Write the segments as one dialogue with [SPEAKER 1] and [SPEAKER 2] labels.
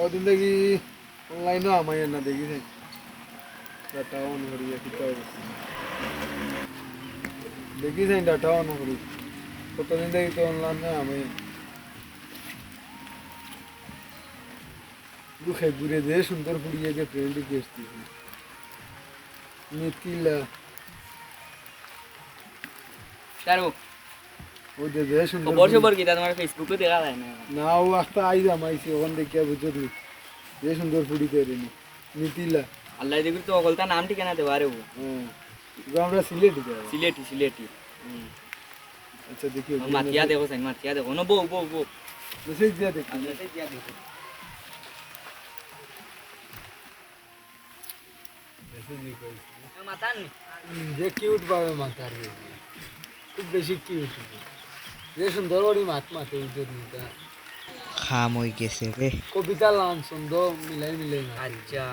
[SPEAKER 1] কদিন দেখি অনলাইনও আমায় না দেখি ডাটা অন করি দেখি ডাটা অন করি কতদিন দেখি তো অনলাইনে আমি দুঃখে ঘুরে দিয়ে সুন্দর ফুড়িয়ে যে ফ্রেন্ড রিকোয়েস্ট দিয়েছি মিথিলা
[SPEAKER 2] শাহরুখ
[SPEAKER 1] ওই যে দিয়ে সুন্দর
[SPEAKER 2] খবর কি তোমার ফেসবুকে দেখা যায় না
[SPEAKER 1] না ও একটা আইজ আমাইছি ওখান থেকে বুঝছো তুমি যে সুন্দর ফুড়ি তৈরি মিথিলা
[SPEAKER 2] আল্লাহ দেখি তো অগলতা নাম ঠিকানা দেবো আরে ও
[SPEAKER 1] আমরা সিলেটি
[SPEAKER 2] সিলেটি
[SPEAKER 1] আচ্ছা দেখি
[SPEAKER 2] মাতিয়া দেখো সাইন মাতিয়া দেখো না বউ
[SPEAKER 1] মেসেজ দিয়া দেখি
[SPEAKER 2] মেসেজ দিয়া দেখো মাতান
[SPEAKER 1] যে কিউট ভাবে মাতার খুব বেশি কিউট যে সুন্দর ওরি মাতে উজ্জ্বল নিতা
[SPEAKER 3] খাম হয়ে গেছে রে
[SPEAKER 1] কবিতা লান সুন্দর মিলাই
[SPEAKER 2] আচ্ছা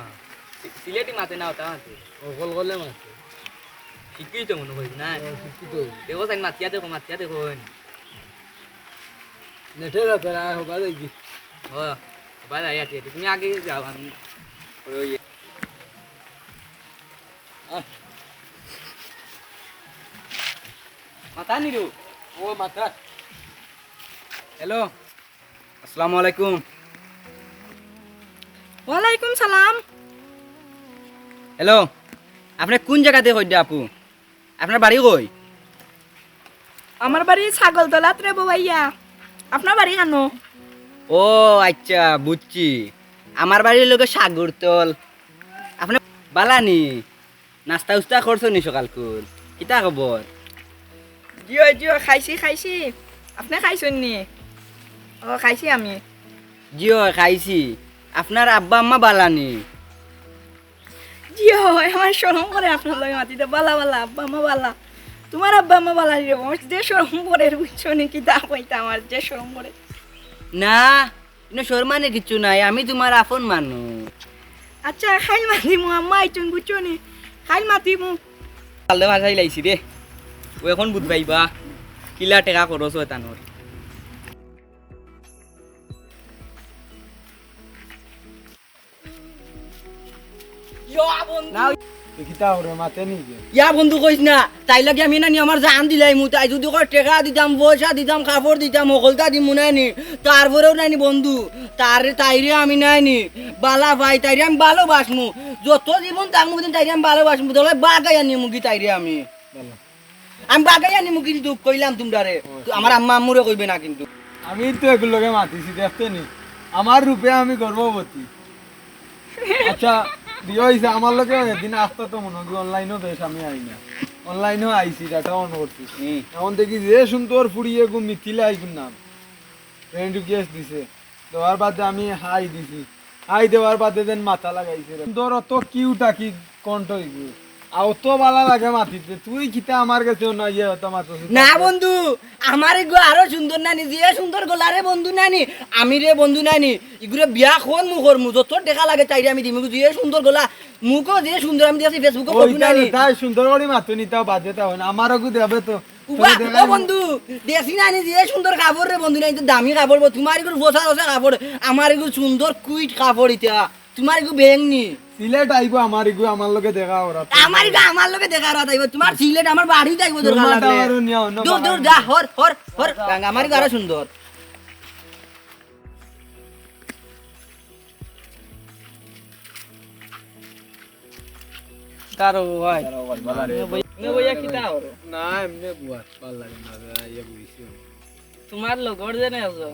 [SPEAKER 2] সিলেটি মাতে না ওটা মাতে
[SPEAKER 1] অকল গলে মাতে
[SPEAKER 2] শিখি তো মনে হয় না
[SPEAKER 1] শিক্ষিত
[SPEAKER 2] দেখো সাইন মাতিয়া দেখো
[SPEAKER 1] নেটে রাতে রায় হবা দেখি
[SPEAKER 2] ও বাই আয়া তুমি আগে যাও আমি ওই মাতা নিরু
[SPEAKER 1] ও মাতা
[SPEAKER 2] হ্যালো আসসালামু আলাইকুম
[SPEAKER 4] ওয়ালাইকুম সালাম।
[SPEAKER 2] হ্যালো আপনি কোন জায়গাতে কইডা আপু আপনার বাড়ি কই
[SPEAKER 4] আমার বাড়ি ছাগলতলাত রে বউয়া। আপনার বাড়ি কেন?
[SPEAKER 2] ও আচ্ছা বুঝছি আমার বাড়ির লোক সাগরতল আপনি বালানি নাস্তা উস্তা করছো নি সকালকুল কিতা খবর
[SPEAKER 4] জিও খাইছি আপনি খাইছেন নি? ও খাইছি আমি।
[SPEAKER 2] জিও খাইছি আপনার আব্বা আম্মা বালানি
[SPEAKER 4] জিও আমার শরম করে আপনার লগে মাতিতে বালা আব্বা আম্মা বালা। তোমার আব্বা আম্মা বালা রে আমার যে শরম করে বুঝছো নি কি তা কইতা আমার যে শরম করে।
[SPEAKER 2] না শর্মানে কিছু নাই আমি তোমার আপন মানুষ
[SPEAKER 4] আচ্ছা খাইল মাতিমু আম্মা আইছুন বুঝছো নি খাইল মাতিমু
[SPEAKER 2] ভালো ভাষাই লাইছি রে ও এখন বুঝ পাইবা কিলা টেকা করছো এতানোর
[SPEAKER 1] কিতা ওরে মাতে নি
[SPEAKER 2] ইয়া বন্ধু কইস না তাই লাগে আমি না নি আমার জান দিলাই মু তাই যদি কয় টেকা দিতাম পয়সা দিতাম কাপড় দিতাম সকলটা দিম নাইনি তারপরেও নাইনি বন্ধু তাইরে আমি নাইনি বালা ভাই তাইরে আমি ভালোবাসমু যত জীবন থাকবো তাইরে আমি ভালোবাসমু তাহলে বাগাই আনি মুগি তাইরে আমি বাগাই আনি মুগি কিন্তু কইলাম তোমরারে আমার আম্মা আম্মুরে কইবে না কিন্তু
[SPEAKER 1] আমি তো এগুলোকে মাতিছি দেখতে নি আমার রূপে আমি গর্ভবতী আচ্ছা বিয়ে হয়েছে আমার লোকে একদিন আসতে তো মনে হয় অনলাইনও বেশ আমি আই না অনলাইনেও আইছি ডাটা অন করছি এখন দেখি যে সুন্দর ফুড়িয়ে গু মিথিলা আইগুন নাম ফ্রেন্ড রিকোয়েস্ট দিছে দেওয়ার বাদে আমি হাই দিছি হাই দেওয়ার বাদে দেন মাথা লাগাইছে সুন্দর অত কিউট আকি কণ্ঠ হইগু আর অত ভালো লাগে মাতিতে তুই কিতা আমার কাছে না ইয়ে হতো মাতো
[SPEAKER 2] না বন্ধু আমার এগো আরো সুন্দর নানি যে সুন্দর গোলারে বন্ধু নানি আমি রে বন্ধু নানি ইগুরে বিয়া কোন মু করমু যত দেখা লাগে চাইরে আমি দিমু যে সুন্দর গোলা মুকো যে সুন্দর আমি দিছি ফেসবুকে ফটো নানি
[SPEAKER 1] তাই সুন্দর করে মাতুনি তাও বাজে তাও না আমারও গু দেবে তো
[SPEAKER 2] ও বন্ধু দেশি নানি যে সুন্দর কাপড় রে বন্ধু নানি তো দামি কাপড় তোমার এগুলো বসা কাপড় আমার এগুলো সুন্দর কুইট কাপড় ইটা তোমার এগুলো বেংনি
[SPEAKER 1] সিলেট আইবো আমার ইগু আমার লগে দেখা ওরা
[SPEAKER 2] আমার লগে দেখা রাত আইবো তোমার সিলেট আমার বাড়ি যাইবো দরকার লাগলে দূর যা হর আমার আরো সুন্দর কারো ভাই নে বইয়া কিটা হর
[SPEAKER 1] না এমনি বুয়াত ভাল লাগে না ইয়া বুঝিছি
[SPEAKER 2] তোমার লগর জেনে আছো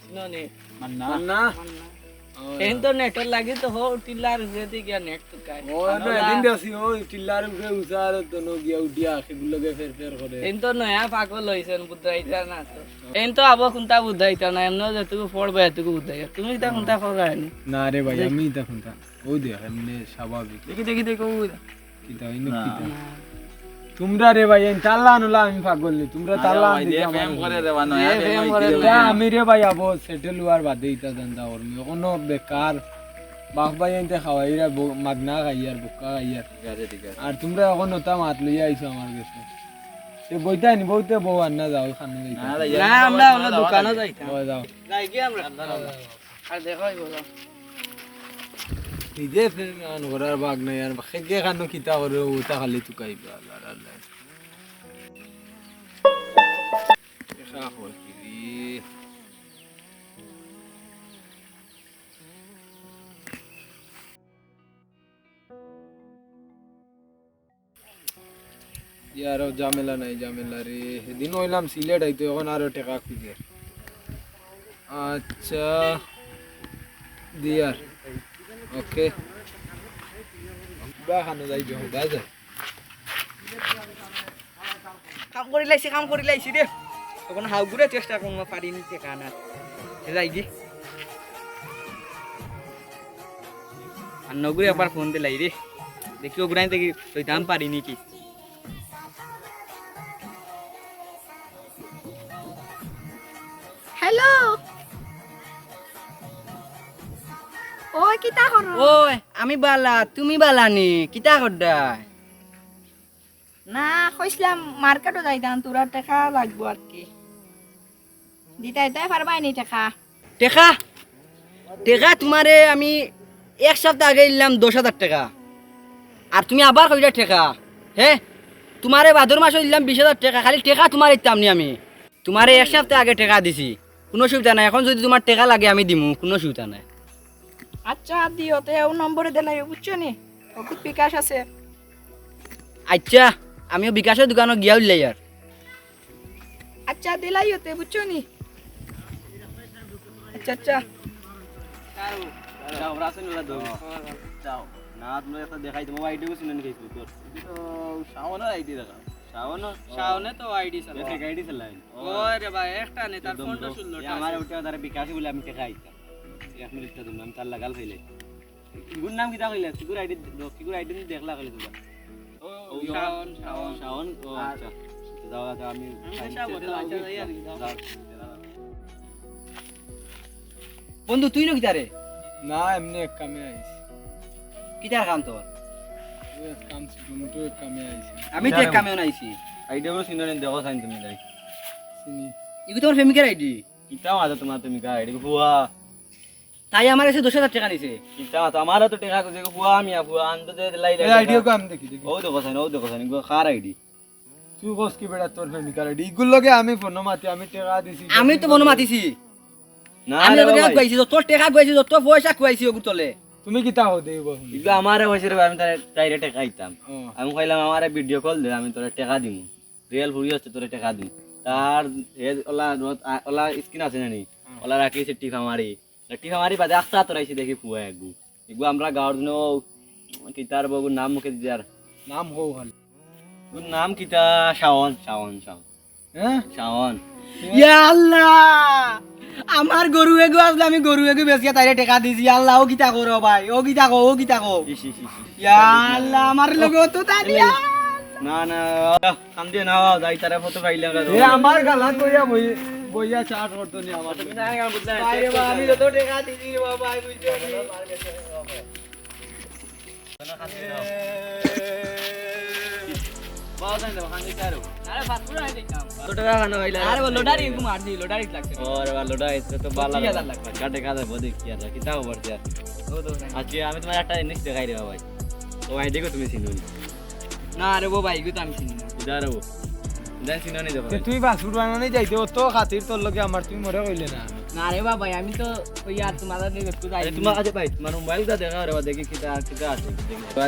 [SPEAKER 2] শুননি
[SPEAKER 1] মান্না
[SPEAKER 2] ইন্টারনেটর লাগি তো হো টিলার যেতে গিয়া নেট তো কাই
[SPEAKER 1] ও না দিন দেছি ও টিল্লার উপরে উসার তো নো গিয়া উঠিয়া সেগুলোকে ফের করে
[SPEAKER 2] এনতো নয়া পাগল হইছেন বুঝাইতা না তো এনতো আবো কোনটা বুঝাইতা না এমন যেটুকু পড়বে এটুকু বুঝাই তুমি তা কোনটা পড়ায়নি
[SPEAKER 1] না রে ভাই আমি তখন তা ওই দেখ এমনি স্বাভাবিক
[SPEAKER 2] দেখি দেখো
[SPEAKER 1] কি তাই নি কি তোমরা রে ভাই তাল্লা নুলা আমি পাগল নি তোমরা তাল্লা আন দিতে ফেম করে দেবা না ফেম করে আমি রে ভাই আবো সেটেল হওয়ার বাদে ইতা জানতা ওর কোনো বেকার বাপ ভাই এনতে খাওয়াইরা মাগনা খাইয়ার বুকা খাইয়ার ঠিক আছে আর তোমরা এখন ওটা মাত লইয়া আইছো আমার কাছে এ বইতা নি বউতে বউ আর না যাও খানে যাইতা
[SPEAKER 2] না আমরা দোকানে যাইতাম
[SPEAKER 1] যাও
[SPEAKER 2] যাই কি আমরা আর দেখো
[SPEAKER 1] নিজে ফেরান করার বাগ নাই আর খেগে খানো কিতা করে ওটা খালি তুকাইবা আল্লাহ আল্লাহ দেখা হল কি রে ইয়ার ঝামেলা নাই ঝামেলা রে সেদিন হইলাম সিলেট আইতো এখন আরো টাকা খুঁজে আচ্ছা দিয়ার ওকে বা খানো যাই যাও বাজার
[SPEAKER 2] কাম কৰি লাইছি দে তখন হাউগুড়ে চেষ্টা করবো পারিনি টেকা না যাই দি আর নগুড়ে একবার ফোন দিলাই রে দেখি ওগুড়াই দেখি লইতাম পারিনি কি
[SPEAKER 4] হ্যালো ও কিতা করো
[SPEAKER 2] ওই আমি বালা তুমি বালা নি কিতা করডা
[SPEAKER 4] না কইছিলাম মার্কেটও যাইতাম তোরা টাকা লাগবো আর কি দিতে পারবাই নি টাকা
[SPEAKER 2] টেকা টেকা তোমারে আমি এক সপ্তাহ আগে দিলাম 10,000 টাকা আর তুমি আবার কইরা টেকা হে তোমারে ভাদর মাসে দিলাম 20,000 টাকা খালি টেকা তোমার দিতাম নি আমি তোমারে এক সপ্তাহ আগে টেকা দিছি কোনো অসুবিধা নাই এখন যদি তোমার টেকা লাগে আমি দিমু কোনো অসুবিধা নাই
[SPEAKER 4] আচ্ছা দিও তো ও নম্বরে দিলাই বুঝছো নি ওকে বিকাশ আছে
[SPEAKER 2] আচ্ছা আমিও বিকাশের দোকানে গিয়া উঠলাই আর
[SPEAKER 4] আচ্ছা দিলাই ওতে বুঝছো নি আচ্ছা আচ্ছা
[SPEAKER 2] যাও না তোমরা একটা দেখাই তোমার আইডি গুলো শুনেন ফেসবুক তোর শাওনের আইডি দেখা শাওনে তো আইডি চালা ঠিক আইডি চালাই ওরে ভাই একটা নে তার ফোনটা শুনলো আমার ওটা তার বিকাশে বলে আমি টাকা আইতা এক মিনিট তো আমি তার লাগাল ফেলে কিগুর নাম কিটা কইলা কিগুর আইডি দেখলা কইলে তোমরা ও শাওন ও আচ্ছা যাও আমি বন্ধু তুই না কিটা রে
[SPEAKER 1] না এমনি এক কামে আইছি
[SPEAKER 2] কিটার কাম তোর
[SPEAKER 1] এক কাম ছিল মোটো এক কামে আইছি
[SPEAKER 2] আমি তো এক কামে নাইছি
[SPEAKER 3] আইডি গুলো সিননে দেখো সাইন তুমি যাই
[SPEAKER 1] চিনি
[SPEAKER 2] ইগু তোমার প্রেমিকার আইডি
[SPEAKER 3] কিটা মাথা তোমার তুমি কা আইডি ফুয়া
[SPEAKER 2] তাই আমার কাছে 10,000 টাকা নিছে
[SPEAKER 3] কিটা মাথা আমারও তো টাকা কইছে ফুয়া আমি ফুয়া আনতে দে লাই
[SPEAKER 1] এই আইডিও কো আমি দেখি দেখি
[SPEAKER 3] ও দেখো সাইন গো খার আইডি
[SPEAKER 1] তুই কস কি বেটা তোর প্রেমিকার আইডি ইগুলো লগে আমি ফোন মাতি আমি টাকা দিছি
[SPEAKER 2] আমি তো মনে মাতিছি
[SPEAKER 3] না
[SPEAKER 2] আমি
[SPEAKER 3] রে
[SPEAKER 2] ওকে
[SPEAKER 3] ভাই
[SPEAKER 2] কইছি তোর টাকা কইছি তোর পয়সা কইছি ওগু তলে
[SPEAKER 1] তুমি কিতা হো দেব
[SPEAKER 3] ইগো আমারে হইছে রে আমি তার চাইরে টাকা আইতাম আমি কইলাম আমারে ভিডিও কল দে আমি তোরে টাকা দিমু রিয়েল ফুরি হচ্ছে তোরে টাকা দিম তার ওলা স্ক্রিন আছে নানি ওলা রাখিছে টিফা মারি বাদে আস্তা তোরাইছি দেখি পুয়া এগু আমরা গাঁৱৰ দিন কিতার বগুর নাম মুখে দিয়ার
[SPEAKER 1] নাম হো হল
[SPEAKER 3] ওর নাম কিতা শাওন
[SPEAKER 1] হ্যাঁ
[SPEAKER 3] শাওন
[SPEAKER 2] ইয়া আল্লাহ আমার গরু এগু আসলে আমি গরু এগু বেচিয়া তাইরে টাকা দিছি আল্লাহ ও কিতা করো ভাই ও কিতা কো
[SPEAKER 3] ইস
[SPEAKER 2] ইয়া আল্লাহ আমার লগে তো তারিয়া
[SPEAKER 3] না কাম দিয়ে না যাই তারে ফটো পাইলাম
[SPEAKER 1] এ আমার গালা কইয়া বইয়া চাট করতো নি আমার
[SPEAKER 2] ভাই রে আমি তো টাকা দিছি রে বাবা বুঝছো আরে ও লোডারি এগু মার দি লোডারি লাগছে
[SPEAKER 3] ওরে বা লোডা এটা তো বালা
[SPEAKER 2] 25,000 লাগবে।
[SPEAKER 3] কাটে কাটে বদি কি আর কিতা খবর দিয়া আজকে আমি তোমার একটা জিনিস দেখাই রে ভাই ও আইডি কো তুমি চিনোনি
[SPEAKER 2] না রে বাবা এগু তো আমি চিনি না
[SPEAKER 3] ইদারো দেন চিনোনি দেখো
[SPEAKER 1] তুই বাসুর বানানি যাইতে ও তো খাতির তোর লগে আমার তুমি মরে কইলে না
[SPEAKER 2] না রে বাবা আমি তো ওই আর তোমার দিকে একটু যাই
[SPEAKER 3] তোমার কাছে ভাই তোমার মোবাইলটা দেখা রে বা দেখি কিতা আছে দেখি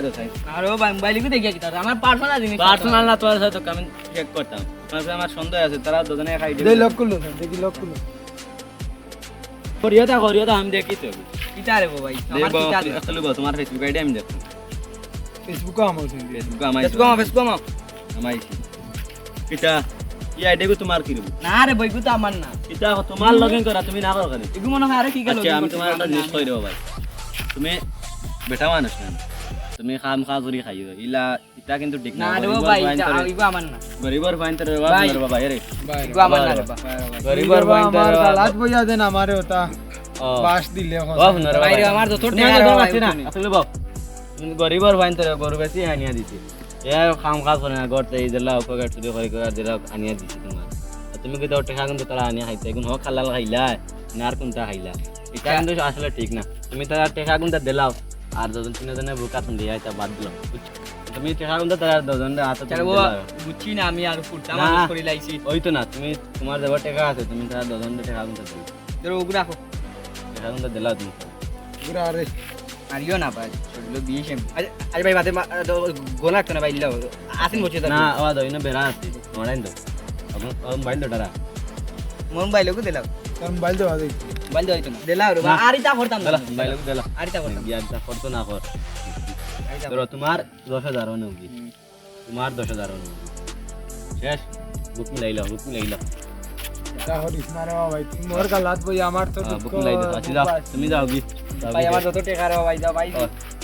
[SPEAKER 3] তো চাই
[SPEAKER 2] আর ও ভাই মোবাইল কি দেখিয়া কি তার আমার পার্সোনাল জিনিস
[SPEAKER 3] পার্সোনাল না তোর সাথে আমি চেক করতাম তোমার সাথে আমার সন্দেহ আছে তারা দুজনে এক আইডি
[SPEAKER 1] দেই লক করলো দেখি লক করলো
[SPEAKER 3] করিয়া তা আমি দেখি তো
[SPEAKER 2] কিতা রে ভাই আমার কিতা রে
[SPEAKER 3] আসলে তোমার ফেসবুক আইডি আমি দেখো
[SPEAKER 1] ফেসবুকে আমার সঙ্গে
[SPEAKER 3] ফেসবুক আমাই
[SPEAKER 2] ফেসবুক
[SPEAKER 3] আমাই কিতা এই আইডি কো তোমার কি রে
[SPEAKER 2] না রে ভাই তো আমার না
[SPEAKER 3] কিতা তোমার লগইন করা তুমি না করো কেন
[SPEAKER 2] এগু মনে হয় আরে কি গেল
[SPEAKER 3] আচ্ছা আমি তোমার একটা জিনিস কই দেব ভাই তুমি বেটা মানুষ না তুমি খাম খাজুরি খাইও ইলা এটা কিন্তু ঠিক না
[SPEAKER 2] না রে ভাই এগু আমার না
[SPEAKER 3] গরিবর ফাইন তোর বাবা রে
[SPEAKER 2] এগু আমার না রে
[SPEAKER 3] গরিবর ফাইন তোর
[SPEAKER 1] আমার গালাত বইয়া দেন আমারে ওটা বাস দিলে এখন
[SPEAKER 3] বাপ না
[SPEAKER 2] ভাই রে আমার তো তোর
[SPEAKER 3] তুমি
[SPEAKER 2] টাকা
[SPEAKER 3] আছে না আসলে বাপ তুমি গরিবর ফাইন তোর গরু বেশি আনিয়া দিছি এ খাম খাজ করে না গড়তে এই দিলা উপকার চুরি করে দিলা আনিয়া দিছি তোমার তুমি কি তোর টাকা কিন্তু তারা আনিয়া খাইতে এখন হোক খালাল খাইলা না আর কোনটা খাইলা এটা কিন্তু আসলে ঠিক না তুমি তার টাকা কিন্তু দিলাও আর দুজন তিনজনে বুকা তুমি দিয়ে আইতা বাদ দিলাম তুমি টাকা গুনতে তার দুজন হাতে
[SPEAKER 2] তাহলে বাবা বুঝছি না আমি আর ফুটতাম
[SPEAKER 3] না।
[SPEAKER 2] আমি করে লাইছি
[SPEAKER 3] ওই তো না তুমি তোমার দেবার টাকা আছে তুমি তার দুজন টাকা গুনতে দিলে
[SPEAKER 2] ধরো ওগুলো রাখো
[SPEAKER 3] টাকা গুনতে দিলা তুমি
[SPEAKER 1] পুরা আরে
[SPEAKER 2] আরিও না ভাই চললো দিয়েছি আরে ভাই বাদে গোনা লাগতো না ভাই ইল্লা আসিন বসে
[SPEAKER 3] না আওয়াজ হয় না বেড়া আছে নড়াইন তো মোবাইল তো ডারা
[SPEAKER 2] মন ভাই লোক দিলাম
[SPEAKER 1] তার মোবাইল দেওয়া যাই
[SPEAKER 2] বাইল হইতো না দিলাম রে আর ইতা করতাম না
[SPEAKER 3] দিলা মোবাইল দিলা
[SPEAKER 2] আর ইতা করতাম
[SPEAKER 3] গিয়া যা করতো না কর ধরো তোমার 10,000 অনুকি তোমার 10,000 অনুকি শেষ বুক মিলাইলো
[SPEAKER 1] তা হরিস না রে ভাই তুমি মোর গালাত বই আমার তো
[SPEAKER 3] বুক মিলাইলো আচ্ছা যাও তুমি যাও গি
[SPEAKER 2] ভাই আমার যত টাকা রে ভাই দাও ভাই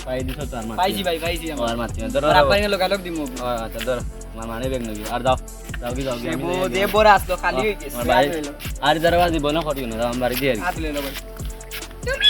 [SPEAKER 3] পাই দিছো তো আর মাছ
[SPEAKER 2] পাইছি ভাই পাইছি আমার
[SPEAKER 3] আর মাছ ধরো
[SPEAKER 2] আর আপনি লোক আলোক দিমু
[SPEAKER 3] আচ্ছা ধরো আমার মানে বেগ নগি আর যাও যাও গি আমি
[SPEAKER 2] যে বড় আসলো খালি হয়ে গেছে
[SPEAKER 3] আর দরবার দিব না করিও না আমার বাড়ি দিয়ে
[SPEAKER 2] হাত লইলো ভাই
[SPEAKER 4] তুমি